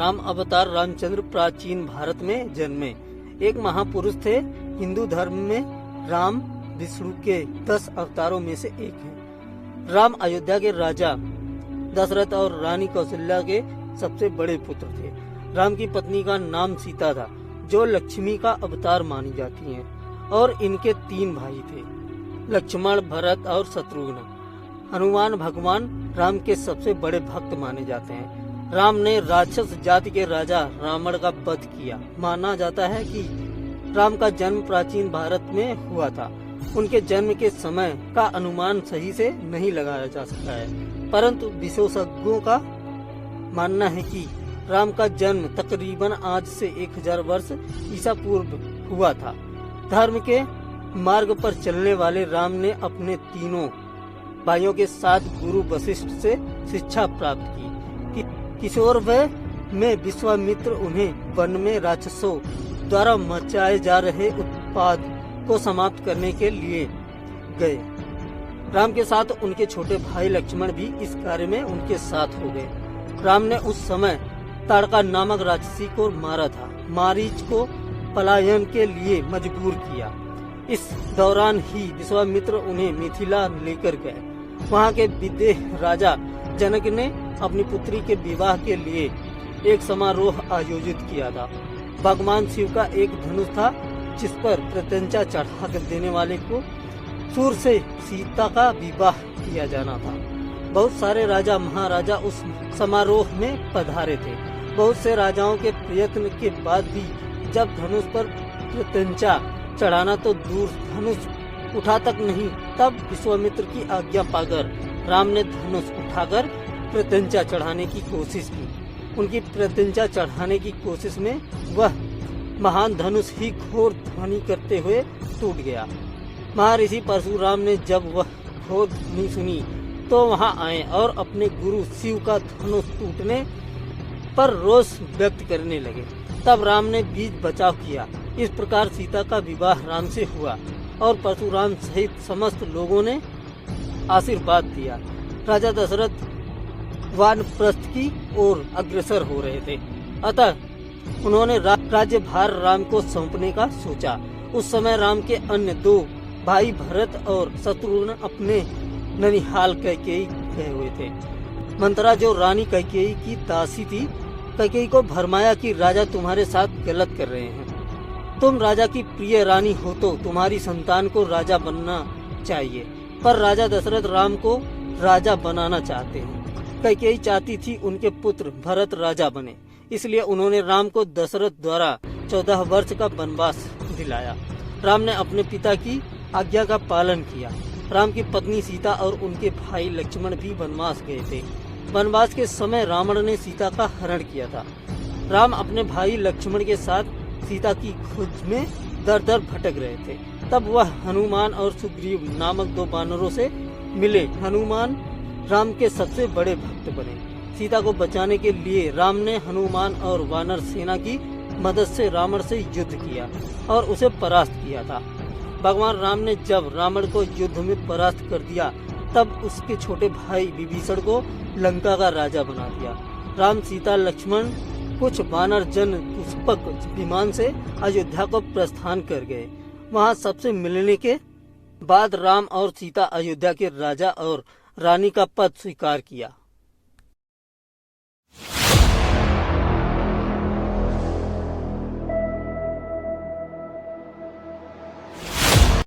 राम अवतार रामचंद्र प्राचीन भारत में जन्मे एक महापुरुष थे। हिंदू धर्म में राम विष्णु के 10 अवतारों में से एक हैं। राम अयोध्या के राजा दशरथ और रानी कौशल्या के सबसे बड़े पुत्र थे। राम की पत्नी का नाम सीता था, जो लक्ष्मी का अवतार मानी जाती हैं, और इनके 3 भाई थे, लक्ष्मण, भरत और शत्रुघ्न। हनुमान भगवान राम के सबसे बड़े भक्त माने जाते हैं। राम ने राक्षस जाति के राजा रावण का वध किया। माना जाता है कि राम का जन्म प्राचीन भारत में हुआ था। उनके जन्म के समय का अनुमान सही से नहीं लगाया जा सकता है, परंतु विशेषज्ञों का मानना है कि राम का जन्म तकरीबन आज से 1000 वर्ष ईसा पूर्व हुआ था। धर्म के मार्ग पर चलने वाले राम ने अपने तीनों भाइयों के साथ गुरु वशिष्ठ से शिक्षा प्राप्त की। किशोर वय में विश्वामित्र उन्हें वन में राक्षसों द्वारा मचाए जा रहे उत्पात को समाप्त करने के लिए गए। राम के साथ उनके छोटे भाई लक्ष्मण भी इस कार्य में उनके साथ हो गए। राम ने उस समय ताड़का नामक राक्षसी को मारा था। मारीच को पलायन के लिए मजबूर किया। इस दौरान ही विश्वामित्र उन्हें मिथिला लेकर गए। वहाँ के विदेह राजा जनक ने अपनी पुत्री के विवाह के लिए एक समारोह आयोजित किया था। भगवान शिव का एक धनुष था, जिस पर प्रत्यंचा चढ़ा कर देने वाले को सूर से सीता का विवाह किया जाना था। बहुत सारे राजा महाराजा उस समारोह में पधारे थे। बहुत से राजाओं के प्रयत्न के बाद भी जब धनुष पर प्रत्यंचा चढ़ाना तो दूर धनुष उठा तक नहीं, तब विश्वामित्र की आज्ञा पाकर राम ने धनुष उठाकर प्रत्यंचा चढ़ाने की कोशिश की। उनकी प्रत्यंचा चढ़ाने की कोशिश में वह महान धनुष ही घोर ध्वनि करते हुए टूट गया। महर्षि परशुराम ने जब वह घोर ध्वनि सुनी तो वहां आए और अपने गुरु शिव का धनुष टूटने पर रोष व्यक्त करने लगे। तब राम ने बीच बचाव किया। इस प्रकार सीता का विवाह राम से हुआ और परशुराम सहित समस्त लोगों ने आशीर्वाद दिया। राजा दशरथ वानप्रस्थ की ओर अग्रसर हो रहे थे, अतः उन्होंने राज्यभार राम को सौंपने का सोचा। उस समय राम के अन्य 2 भाई भरत और शत्रुघ्न अपने ननिहाल कैकेयी गए हुए थे। मंत्रा, जो रानी कैकेयी की दासी थी, कैकेयी को भरमाया कि राजा तुम्हारे साथ गलत कर रहे हैं। तुम राजा की प्रिय रानी हो तो तुम्हारी संतान को राजा बनना चाहिए, पर राजा दशरथ राम को राजा बनाना चाहते हैं। कैकेयी चाहती थी उनके पुत्र भरत राजा बने, इसलिए उन्होंने राम को दशरथ द्वारा 14 वर्ष का वनवास दिलाया। राम ने अपने पिता की आज्ञा का पालन किया। राम की पत्नी सीता और उनके भाई लक्ष्मण भी वनवास गए थे। वनवास के समय रावण ने सीता का हरण किया था। राम अपने भाई लक्ष्मण के साथ सीता की खोज में दर दर भटक रहे थे। तब वह हनुमान और सुग्रीव नामक 2 वानरों से मिले। हनुमान राम के सबसे बड़े भक्त बने। सीता को बचाने के लिए राम ने हनुमान और वानर सेना की मदद से रावण से युद्ध किया और उसे परास्त किया था। भगवान राम ने जब रावण को युद्ध में परास्त कर दिया, तब उसके छोटे भाई विभीषण को लंका का राजा बना दिया। राम, सीता, लक्ष्मण कुछ वानर जन पुष्पक विमान से अयोध्या को प्रस्थान कर गए। वहां सबसे मिलने के बाद राम और सीता अयोध्या के राजा और रानी का पद स्वीकार किया।